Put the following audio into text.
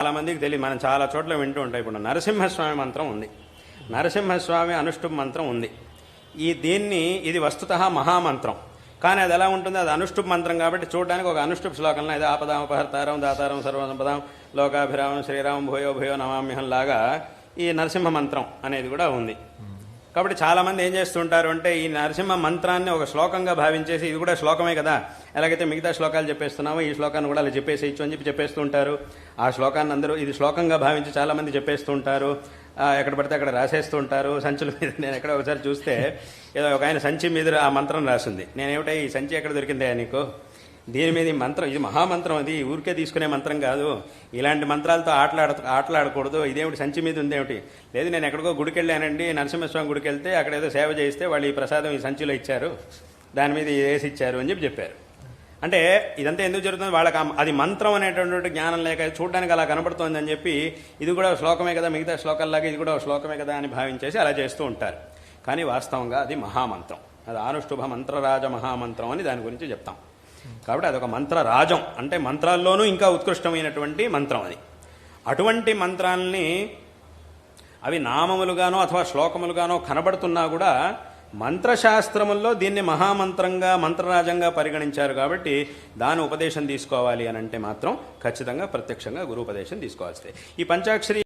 చాలా మందికి తెలియదు, మనం చాలా చోట్ల వింటూ ఉంటాం. ఇప్పుడు నరసింహస్వామి మంత్రం ఉంది, నరసింహస్వామి అనుష్ఠుప్ మంత్రం ఉంది. ఇది వస్తుతః మహామంత్రం, కానీ అది ఎలా ఉంటుంది, అది అనుష్ఠుప్ మంత్రం కాబట్టి చూడడానికి ఒక అనుష్ఠుప్ శ్లోకంలో ఇది ఆపదామపహర్తారం దాతారం సర్వసంపదాం లోకాభిరామం శ్రీరామం భూయో భూయో నమామ్యహం లాగా ఈ నరసింహ మంత్రం అనేది కూడా ఉంది. కాబట్టి చాలామంది ఏం చేస్తుంటారు అంటే ఈ నరసింహ మంత్రాన్ని ఒక శ్లోకంగా భావించేసి ఇది కూడా శ్లోకమే కదా, ఎలాగైతే మిగతా శ్లోకాలు చెప్పేస్తున్నామో ఈ శ్లోకాన్ని కూడా అలా చెప్పేసేయచ్చు అని చెప్పేస్తూ ఉంటారు. ఆ శ్లోకాన్ని అందరూ ఇది శ్లోకంగా భావించి చాలామంది చెప్పేస్తూ ఉంటారు. ఎక్కడ పడితే అక్కడ రాసేస్తూ ఉంటారు సంచుల మీద. నేను ఎక్కడ ఒకసారి చూస్తే ఏదో ఒక ఆయన సంచి మీద ఆ మంత్రం రాసింది. నేనేమిటో ఈ సంచి ఎక్కడ దొరికిందా నీకు, దీని మీద ఈ మంత్రం, ఇది మహామంత్రం, అది ఊరికే తీసుకునే మంత్రం కాదు, ఇలాంటి మంత్రాలతో ఆటలాడకూడదు, ఇదేమిటి సంచి మీద ఉందేమిటి. లేదు, నేను ఎక్కడికో గుడికి వెళ్ళానండి, నరసింహస్వామి గుడికి వెళ్తే అక్కడ ఏదో సేవ చేయిస్తే వాళ్ళు ఈ ప్రసాదం ఈ సంచిలో ఇచ్చారు, దాని మీద వేసి ఇచ్చారు అని చెప్పారు. అంటే ఇదంతా ఎందుకు జరుగుతుంది, వాళ్ళకి అది మంత్రం అనేటటువంటి జ్ఞానం లేక చూడడానికి అలా కనబడుతోంది అని చెప్పి ఇది కూడా శ్లోకమే కదా, మిగతా శ్లోకాల్లాగా ఇది కూడా శ్లోకమే కదా అని భావించేసి అలా చేస్తూ ఉంటారు. కానీ వాస్తవంగా అది మహామంత్రం, అది అనుష్ఠుభ మంత్రరాజ మహామంత్రం అని దాని గురించి చెప్తాం. కాబట్టి అదొక మంత్రరాజం, అంటే మంత్రాల్లోనూ ఇంకా ఉత్కృష్టమైనటువంటి మంత్రం అది. అటువంటి మంత్రాల్ని అవి నామములుగానో అథవా శ్లోకములుగానో కనబడుతున్నా కూడా మంత్రశాస్త్రముల్లో దీన్ని మహామంత్రంగా మంత్రరాజంగా పరిగణించారు. కాబట్టి దాని ఉపదేశం తీసుకోవాలి అని అంటే మాత్రం ఖచ్చితంగా ప్రత్యక్షంగా గురుపదేశం తీసుకోవాల్సిందే. ఈ పంచాక్షరి